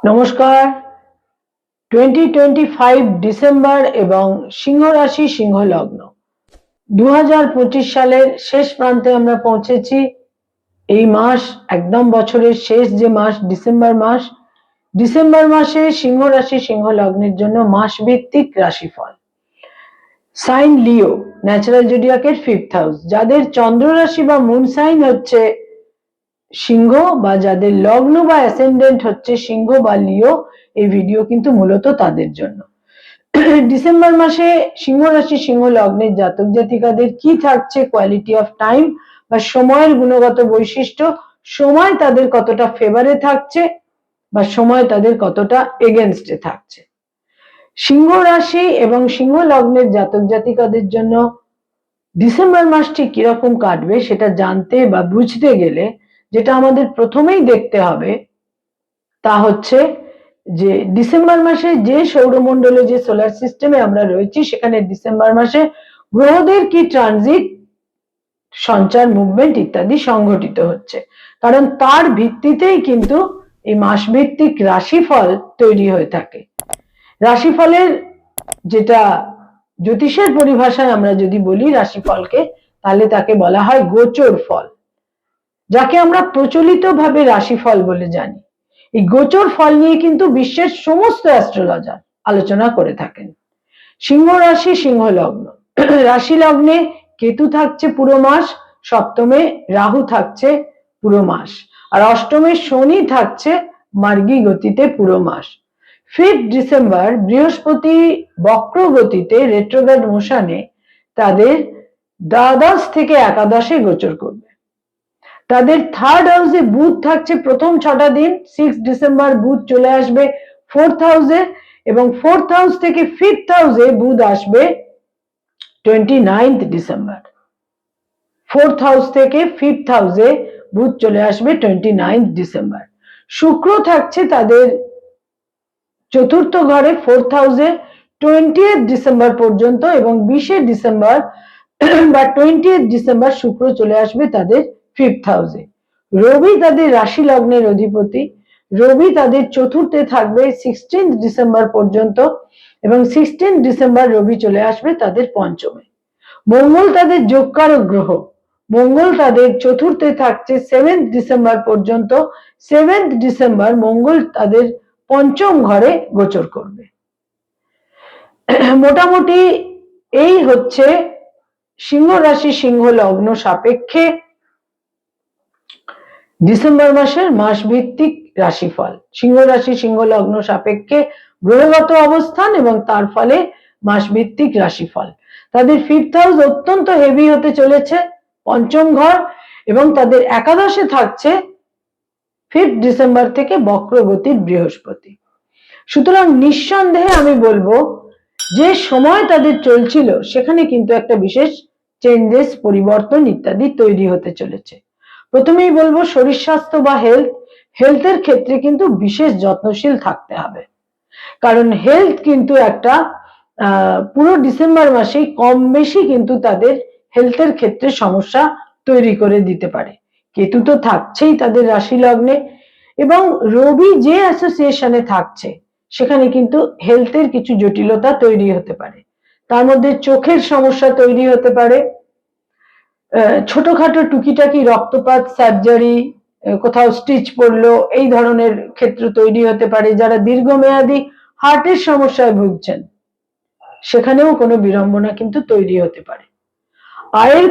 নমস্কার। 2025 ডিসেম্বর এবং সিংহ রাশি সিংহ লগ্ন 2025 সালের শেষ প্রান্তে আমরা পৌঁছেছি। এই মাস একদম বছরের শেষ যে মাস ডিসেম্বর মাসে সিংহ রাশি সিংহ লগ্নের জন্য মাসভিত্তিক রাশিফল। সাইন লিও, ন্যাচারাল জোডিয়াকের 5th হাউস। যাদের চন্দ্র রাশি বা মুন সাইন হচ্ছে সিংহ বা যাদের লগ্ন বা অ্যাসেন্ডেন্ট হচ্ছে সিংহ বা লিও, এই ভিডিও কিন্তু মূলত তাদের জন্য। ডিসেম্বর মাসে সিংহ রাশি সিংহ লগ্নের জাতক জাতিকাদের কি থাকছে কোয়ালিটি অফ টাইম বা সময়ের গুণগত বৈশিষ্ট্য, সময় তাদের কতটা ফেভারে থাকছে বা সময় তাদের কতটা এগেনস্টে থাকছে। সিংহ রাশি এবং সিংহ লগ্নের জাতক জাতিকাদের জন্য ডিসেম্বর মাসটি কিরকম কাটবে সেটা জানতে বা বুঝতে গেলে যেটা আমাদের প্রথমেই দেখতে হবে তা হচ্ছে যে ডিসেম্বর মাসে যে সৌরমণ্ডলে যে সোলার সিস্টেমে আমরা রয়েছি সেখানে ডিসেম্বর মাসে গ্রহদের কি ট্রানজিট, সঞ্চার, মুভমেন্ট ইত্যাদি সংঘটিত হচ্ছে, কারণ তার ভিত্তিতেই কিন্তু এই মাসভিত্তিক রাশিফল তৈরি হয়ে থাকে। রাশিফলের যেটা জ্যোতিষের পরিভাষায় আমরা যদি বলি রাশিফলকে, তাহলে তাকে বলা হয় গোচর ফল, যাকে আমরা প্রচলিতভাবে রাশিফল বলে জানি। এই গোচর ফল নিয়ে কিন্তু বিশ্বের সমস্ত অ্যাস্ট্রোলজার আলোচনা করে থাকেন। সিংহ রাশি সিংহ লগ্ন, রাশি লগ্নে কেতু থাকছে পুরো মাস, সপ্তমে রাহু থাকছে পুরো মাস, আর অষ্টমে শনি থাকছে মার্গী গতিতে পুরো মাস। 5th ডিসেম্বর বৃহস্পতি বক্র গতিতে রেট্রোগ্রেড মোশনে তাদের দ্বাদশ থেকে একাদশে গোচর করবে। তাদের থার্ড হাউসে বুধ থাকছে প্রথম 6টা দিন। 6 ডিসেম্বর বুধ চলে আসবে 4th হাউসে এবং 4th হাউস থেকে 5th হাউসে বুধ আসবে 29th ডিসেম্বর। 4th হাউস থেকে 5th হাউসে বুধ চলে আসবে 29th ডিসেম্বর। শুক্র থাকছে তাদের চতুর্থ ঘরে 4th হাউসে 20th ডিসেম্বর পর্যন্ত এবং 20 ডিসেম্বর বা 20th ডিসেম্বর শুক্র চলে আসবে তাদের 5th হাউসে। রবি তাদের রাশি লগ্নের অধিপতি, রবি তাদের চতুর্থে থাকবে 16th ডিসেম্বর পর্যন্ত এবং 16th ডিসেম্বর রবি চলে আসবে তাদের পঞ্চমে। মঙ্গল তাদের যোগকারক গ্রহ, মঙ্গল তাদের চতুর্থে থাকছে 7th ডিসেম্বর পর্যন্ত। 7th ডিসেম্বর মঙ্গল তাদের পঞ্চম ঘরে গোচর করবে। মোটামুটি এই হচ্ছে সিংহ রাশি সিংহ লগ্ন সাপেক্ষে ডিসেম্বর মাসের মাসভিত্তিক রাশিফল। সিংহ রাশি সিংহ লগ্ন সাপেক্ষে গ্রহগত অবস্থান এবং তার ফলে মাসভিত্তিক রাশিফল। তাদের 5th হাউস অত্যন্ত হেভি হতে চলেছে, পঞ্চম ঘর, এবং তাদের একাদশে থাকছে 5th ডিসেম্বর থেকে বক্রগতির বৃহস্পতি। সুতরাং নিঃসন্দেহে আমি বলবো যে সময় তাদের চলছিল সেখানে কিন্তু একটা বিশেষ চেঞ্জেস, পরিবর্তন ইত্যাদি তৈরি হতে চলেছে। প্রথমেই বলবো শরীর স্বাস্থ্য বা হেলথের ক্ষেত্রে কিন্তু বিশেষ যত্নশীল থাকতে হবে, কারণ হেলথ কিন্তু একটা পুরো ডিসেম্বর মাসেই কম বেশি কিন্তু তাদের হেলথের ক্ষেত্রে সমস্যা তৈরি করে দিতে পারে। কেতু তো থাকছেই তাদের রাশি লগ্নে এবং রবি যে অ্যাসোসিয়েশনে থাকছে সেখানে কিন্তু হেলথের কিছু জটিলতা তৈরি হতে পারে। তার মধ্যে চোখের সমস্যা তৈরি হতে পারে, ছোটখাটো টুকিটাকি রক্তপাত, সার্জারি, কোথাও স্টিচ পড়লো, এই ধরনের ক্ষেত্র তৈরি হতে পারে। যারা দীর্ঘমেয়াদী হার্টের সমস্যায় ভুগছেন সেখানেও কোনো বিড়ম্বনা কিন্তু তৈরি হতে পারে। আয়ের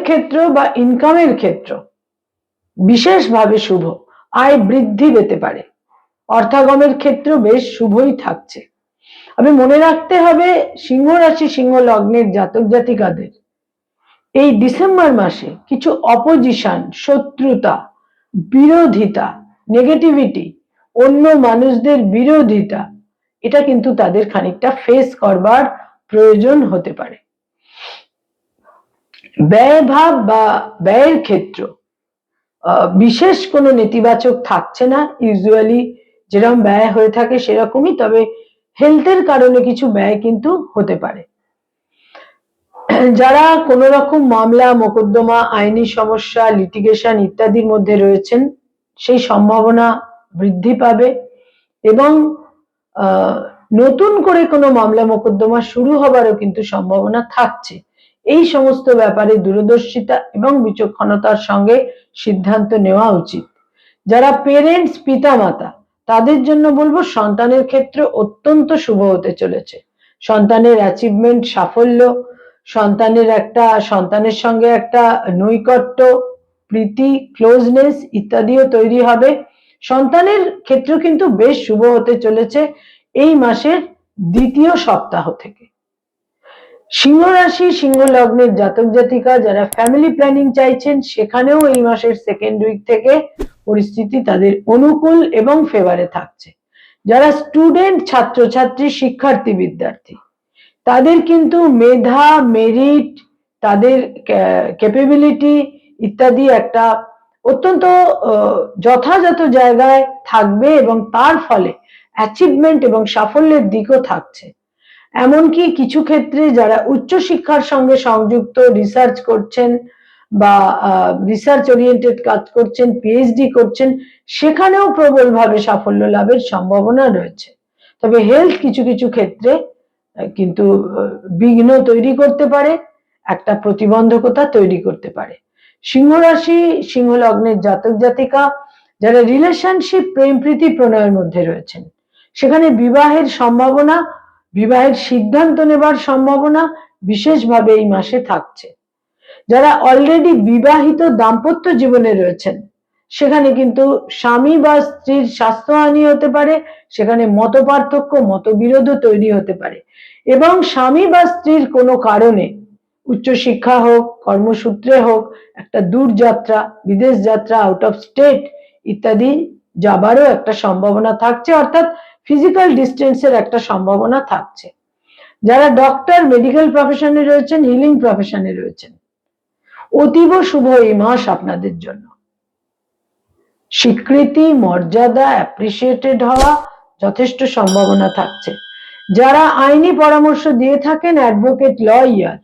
ক্ষেত্র বা ইনকামের ক্ষেত্র বিশেষভাবে শুভ, আয় বৃদ্ধি পেতে পারে, অর্থাগমের ক্ষেত্র বেশ শুভই থাকছে। আমি মনে রাখতে হবে সিংহ রাশি সিংহ লগ্নের জাতক জাতিকাদের এই ডিসেম্বর মাসে কিছু অপোজিশন, শত্রুতা, বিরোধিতা, নেগেটিভিটি, অন্য মানুষদের বিরোধিতা, এটা কিন্তু তাদের খানিকটা ফেস করবার প্রয়োজন হতে পারে। ব্যয়ভাব বা ব্যয়ের ক্ষেত্র বিশেষ কোনো নেতিবাচক থাকছে না, ইউজুয়ালি যেরকম ব্যয় হয়ে থাকে সেরকমই, তবে হেলথের কারণে কিছু ব্যয় কিন্তু হতে পারে। যারা কোনো রকম মামলা মোকদ্দমা, আইনি সমস্যা, লিটিগেশন ইত্যাদির মধ্যে রয়েছেন সেই সম্ভাবনা বৃদ্ধি পাবে এবং নতুন করে কোনো মামলা মোকদ্দমা শুরু হবারও কিন্তু সম্ভাবনা থাকছে। এই সমস্ত ব্যাপারে দূরদর্শিতা এবং বিচক্ষণতার সঙ্গে সিদ্ধান্ত নেওয়া উচিত। যারা পেরেন্টস, পিতামাতা, তাদের জন্য বলবো সন্তানের ক্ষেত্রে অত্যন্ত শুভ হতে চলেছে। সন্তানের অ্যাচিভমেন্ট, সাফল্য, সন্তানের সঙ্গে একটা নৈকট্য, প্রীতি, ক্লোজনেস ইত্যাদিও তৈরি হবে। সন্তানের ক্ষেত্র কিন্তু বেশ শুভ হতে চলেছে এই মাসের দ্বিতীয় সপ্তাহ থেকে। সিংহ রাশি, সিংহ লগ্নের জাতক জাতিকা যারা ফ্যামিলি প্ল্যানিং চাইছেন, সেখানেও এই মাসের সেকেন্ড উইক থেকে পরিস্থিতি তাদের অনুকূল এবং ফেভারে থাকছে। যারা স্টুডেন্ট, ছাত্রছাত্রী, শিক্ষার্থী, বিদ্যার্থী, তাদের কিন্তু মেধা, মেরিট, তাদের ক্যাপাবিলিটি ইত্যাদি একটা অত্যন্ত যথাযথ জায়গায় থাকবে এবং তার ফলে অ্যাচিভমেন্ট এবং সাফল্যের দিকও থাকছে। এমনকি কিছু ক্ষেত্রে যারা উচ্চশিক্ষার সঙ্গে সংযুক্ত, রিসার্চ করছেন বা রিসার্চ ওরিয়েন্টেড কাজ করছেন, পিএইচডি করছেন, সেখানেও প্রবলভাবে সাফল্য লাভের সম্ভাবনা রয়েছে। তবে হেলথ কিছু কিছু ক্ষেত্রে কিন্তু বিঘ্ন তৈরি করতে পারে, একটা প্রতিবন্ধকতা তৈরি করতে পারে। সিংহ রাশি, সিংহ লগ্নের জাতক জাতিকা যারা রিলেশনশিপ, প্রেম প্রীতি প্রণয়ের মধ্যে রয়েছেন, সেখানে বিবাহের সম্ভাবনা, বিবাহের সিদ্ধান্ত নেবার সম্ভাবনা বিশেষভাবে এই মাসে থাকছে। যারা অলরেডি বিবাহিত দাম্পত্য জীবনে রয়েছেন, সেখানে কিন্তু স্বামী বা স্ত্রীর স্বাস্থ্যহানি হতে পারে, সেখানে মতপার্থক্য, মতবিরোধ তৈরি হতে পারে এবং স্বামী বা স্ত্রীর কোনো কারণে উচ্চশিক্ষা হোক, কর্মসূত্রে হোক, একটা দূর যাত্রা, বিদেশ যাত্রা, আউট অফ স্টেট ইত্যাদি যাবারও একটা সম্ভাবনা থাকছে, অর্থাৎ ফিজিক্যাল ডিস্টেন্সের একটা সম্ভাবনা থাকছে। যারা ডক্টর, মেডিকেল প্রফেশনে রয়েছেন, হিলিং প্রফেশনে রয়েছেন, অতীব শুভ এই মাস আপনাদের জন্য। স্বীকৃতি, মর্যাদা, অ্যাপ্রিসিয়েটেড হওয়া যথেষ্ট সম্ভাবনা থাকছে। যারা আইনি পরামর্শ দিয়ে থাকেন, অ্যাডভোকেট, লয়ার,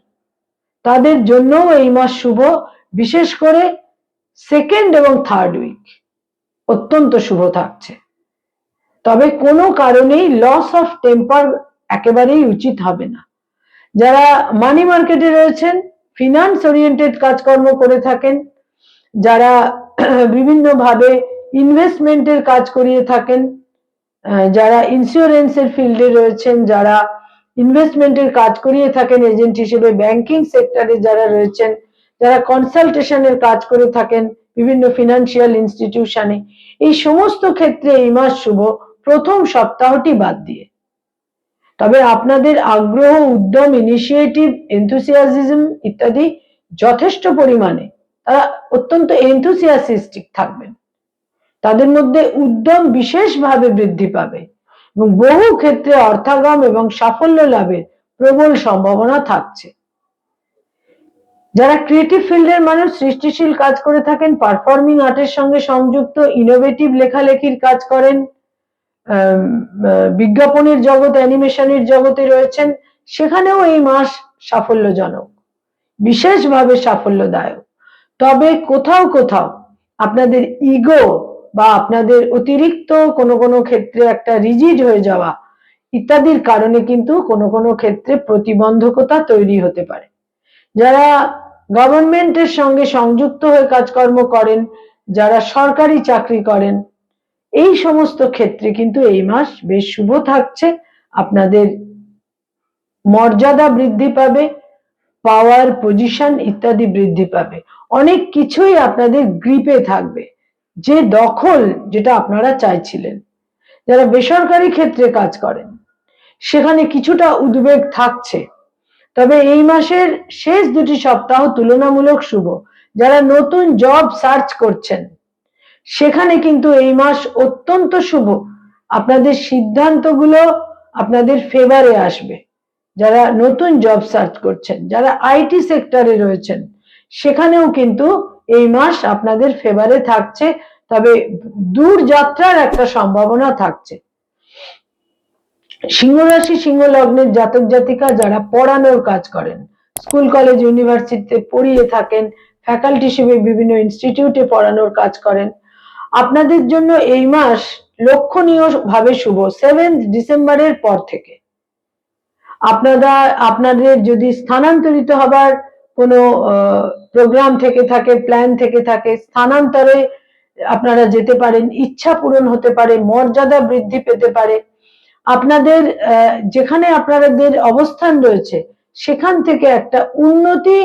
তাদের জন্যও এই মাস শুভ। বিশেষ করে সেকেন্ড এবং থার্ড উইক অত্যন্ত শুভ থাকছে। তবে কোনো কারণেই লস অফ টেম্পার একেবারেই উচিত হবে না। যারা মানি মার্কেটে রয়েছেন, ফিনান্স ওরিয়েন্টেড কাজকর্ম করে থাকেন, যারা বিভিন্নভাবে ইনভেস্টমেন্টের কাজ করিয়ে থাকেন, যারা ইন্স্যুরেন্সের ফিল্ডে রয়েছেন, যারা ইনভেস্টমেন্টের কাজ করিয়ে থাকেন এজেন্ট হিসেবে, ব্যাংকিং সেক্টরে যারা রয়েছেন, যারা কনসালটেশনের কাজ করে থাকেন বিভিন্ন ফিনান্সিয়াল ইনস্টিটিউশনে, এই সমস্ত ক্ষেত্রে এই মাস শুভ, প্রথম সপ্তাহটি বাদ দিয়ে। তবে আপনাদের আগ্রহ, উদ্যম, ইনিশিয়েটিভ, এনথুসিয়াজিজম ইত্যাদি যথেষ্ট পরিমাণে, তারা অত্যন্ত এনথুসিয়াসিস্টিক থাকবেন, তাদের মধ্যে উদ্যম বিশেষভাবে বৃদ্ধি পাবে এবং বহু ক্ষেত্রে অর্থাগম এবং সাফল্য লাভের প্রবল সম্ভাবনা থাকছে। যারা ক্রিয়েটিভ ফিল্ডের মানুষ, সৃষ্টিশীল কাজ করে থাকেন, পারফর্মিং আর্টের সঙ্গে সংযুক্ত, ইনোভেটিভ লেখালেখির কাজ করেন, বিজ্ঞাপনের জগৎ, অ্যানিমেশনের জগতে রয়েছেন, সেখানেও এই মাস সাফল্যজনক, বিশেষভাবে সাফল্যদায়ক। তবে কোথাও কোথাও আপনাদের ইগো বা আপনাদের অতিরিক্ত কোনো কোনো ক্ষেত্রে একটা রিজিড হয়ে যাওয়া ইত্যাদির কারণে কিন্তু কোনো কোনো ক্ষেত্রে প্রতিবন্ধকতা তৈরি হতে পারে। যারা গভর্নমেন্টের সঙ্গে সংযুক্ত হয়ে কাজকর্ম করেন, যারা সরকারি চাকরি করেন, এই সমস্ত ক্ষেত্রে কিন্তু এই মাস বেশ শুভ থাকছে। আপনাদের মর্যাদা বৃদ্ধি পাবে, পাওয়ার, পজিশন ইত্যাদি বৃদ্ধি পাবে, অনেক কিছুই আপনাদের গ্রিপে থাকবে, যে দখল যেটা আপনারা চাইছিলেন। যারা বেসরকারি ক্ষেত্রে কাজ করেন, সেখানে কিছুটা উদ্বেগ থাকছে, তবে এই মাসের শেষ দুটি সপ্তাহ তুলনামূলক শুভ। যারা নতুন জব সার্চ করছেন, সেখানে কিন্তু এই মাস অত্যন্ত শুভ, আপনাদের সিদ্ধান্তগুলো আপনাদের ফেভারে আসবে। যারা নতুন জব সার্চ করছেন, যারা আইটি সেক্টরে রয়েছেন, সেখানেও কিন্তু এই মাস আপনাদের ফেভারে থাকছে, তবে দূর যাত্রার একটা সম্ভাবনা থাকছে। সিংহ রাশি, সিংহ লগ্নের জাতক জাতিকা যারা পড়ানোর কাজ করেন, স্কুল, কলেজ, ইউনিভার্সিটিতে পড়িয়ে থাকেন, ফ্যাকাল্টি হিসেবে বিভিন্ন ইনস্টিটিউটে পড়ানোর কাজ করেন, আপনাদের জন্য এই মাস লক্ষণীয় ভাবে শুভ 7 ডিসেম্বরের পর থেকে। আপনাদের যদি স্থানান্তরিত হবার কোনো প্রোগ্রাম থেকে থাকে, প্ল্যান থেকে থাকে, স্থানান্তরে আপনারা যেতে পারেন, ইচ্ছা পূরণ হতে পারে, মর্যাদা বৃদ্ধি পেতে পারে, আপনাদের যেখানে আপনাদের অবস্থান রয়েছে সেখান থেকে একটা উন্নতি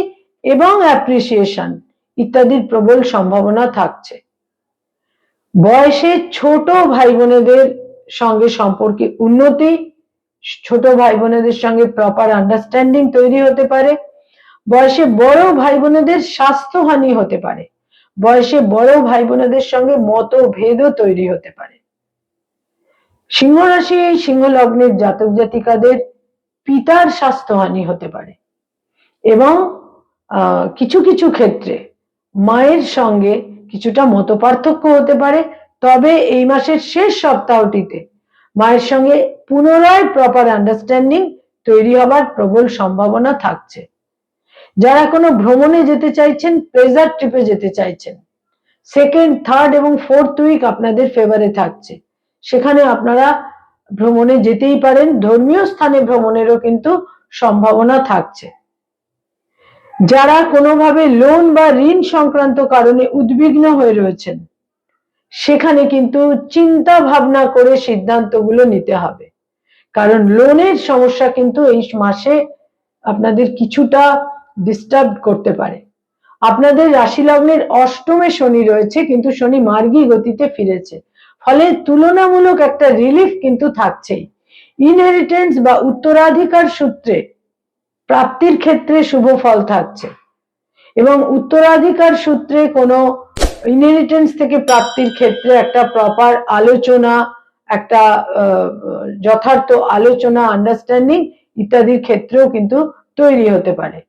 এবং অ্যাপ্রিসিয়েশন ইত্যাদির প্রবল সম্ভাবনা থাকছে। বয়সে ছোট ভাই বোনেদের সঙ্গে সম্পর্কে উন্নতি, ছোট ভাই বোনেদের সঙ্গে প্রপার আন্ডারস্ট্যান্ডিং তৈরি হতে পারে। বয়সে বড় ভাই বোনেদের স্বাস্থ্যহানি হতে পারে। বয়সে বড় ভাই বোনেদের সঙ্গে মতভেদও তৈরি হতে পারে। সিংহ রাশি, এই সিংহ লগ্নের জাতক জাতিকাদের পিতার স্বাস্থ্যহানি হতে পারে এবং কিছু কিছু ক্ষেত্রে মায়ের সঙ্গে কিছুটা মতপার্থক্য হতে পারে। তবে এই মাসের শেষ সপ্তাহটিতে মায়ের সঙ্গে পুনরায় প্রপার আন্ডারস্ট্যান্ডিং তৈরি হবার প্রবল সম্ভাবনা থাকছে। যারা কোনো ভ্রমণে যেতে চাইছেন, প্লেজার ট্রিপে যেতে চাইছেন, সেকেন্ড, থার্ড এবং ফোর্থ উইক আপনাদের ফেভারে থাকছে, সেখানে আপনারা ভ্রমণে যেতেই পারেন। ধর্মীয় স্থানে ভ্রমণেরও কিন্তু সম্ভাবনা থাকছে। যারা কোনোভাবে লোন বা ঋণ সংক্রান্ত কারণে উদ্বিগ্ন হয়ে রয়েছেন, সেখানে কিন্তু চিন্তা ভাবনা করে সিদ্ধান্তগুলো নিতে হবে, কারণ লোনের সমস্যা কিন্তু এই মাসে আপনাদের কিছুটা ডিস্টার্ব করতে পারে। আপনাদের রাশি লগ্নের অষ্টমে শনি রয়েছে, কিন্তু শনি মার্গী গতিতে ফিরেছে, ফলে তুলনামূলক একটা রিলিফ কিন্তু থাকছেই। ইনহেরিটেন্স বা উত্তরাধিকার সূত্রে প্রাপ্তির ক্ষেত্রে শুভ ফল থাকছে এবং উত্তরাধিকার সূত্রে কোনো ইনহেরিটেন্স থেকে প্রাপ্তির ক্ষেত্রে একটা প্রপার আলোচনা, একটা যথার্থ আলোচনা, আন্ডারস্ট্যান্ডিং ইত্যাদির ক্ষেত্রেও কিন্তু তৈরি হতে পারে।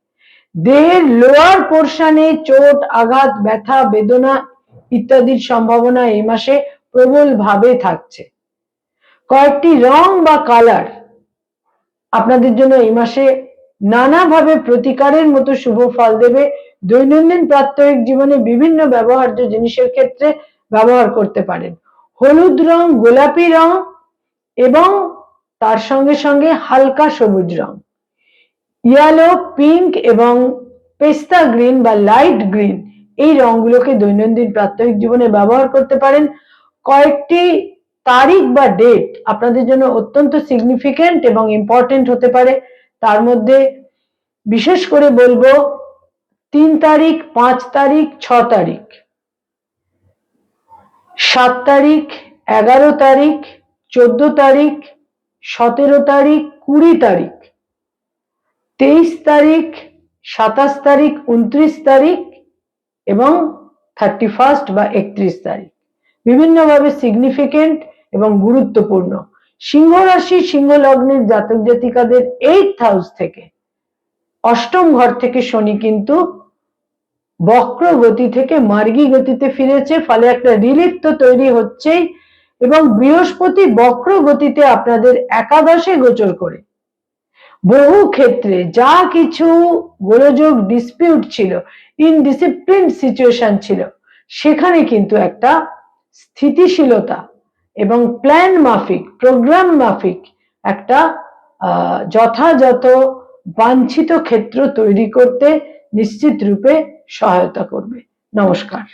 দেহের লোয়ার পোর্শনে চোট, আঘাত, ব্যথা, বেদনা ইত্যাদির সম্ভাবনা এই মাসে প্রবল ভাবে থাকছে। কয়েকটি রং বা কালার আপনাদের জন্য এই মাসে নানাভাবে প্রতিকারের মতো শুভ ফল দেবে। দৈনন্দিন প্রাত্যহিক জীবনে বিভিন্ন ব্যবহার্য জিনিসের ক্ষেত্রে ব্যবহার করতে পারেন। হলুদ রং, গোলাপি রং এবং তার সঙ্গে সঙ্গে হালকা সবুজ রং, ইয়েলো, পিঙ্ক এবং পেস্তা গ্রিন বা লাইট গ্রিন, এই রংগুলোকে দৈনন্দিন প্রাত্যহিক জীবনে ব্যবহার করতে পারেন। কয়েকটি তারিখ বা ডেট আপনাদের জন্য অত্যন্ত সিগনিফিকেন্ট এবং ইম্পর্টেন্ট হতে পারে। তার মধ্যে বিশেষ করে বলবো 3 তারিখ, 5 তারিখ, 6 তারিখ, 7 তারিখ, 11 তারিখ, 14 তারিখ, 17 তারিখ, 20 তারিখ, 23 তারিখ, 27 তারিখ, 29 তারিখ এবং 31 বা 31 তারিখ বিভিন্নভাবে সিগনিফিকেন্ট এবং গুরুত্বপূর্ণ। সিংহ রাশি, সিংহ লগ্নের জাতক জাতিকাদের 8th হাউস থেকে, অষ্টম ঘর থেকে শনি কিন্তু বক্র গতি থেকে মার্গী গতিতে ফিরেছে, ফলে একটা রিলিফ তো তৈরি হচ্ছেই এবং বৃহস্পতি বক্র গতিতে আপনাদের একাদশে গোচর করে বহু ক্ষেত্রে যা কিছু গোলযোগ, ডিসপিউট ছিল, ইনডিসিপ্লিন সিচুয়েশন ছিল, সেখানে কিন্তু একটা স্থিতিশীলতা এবং প্ল্যান মাফিক, প্রোগ্রাম মাফিক একটা যথাযথ বাঞ্ছিত ক্ষেত্র তৈরি করতে নিশ্চিত রূপে সহায়তা করবে। নমস্কার।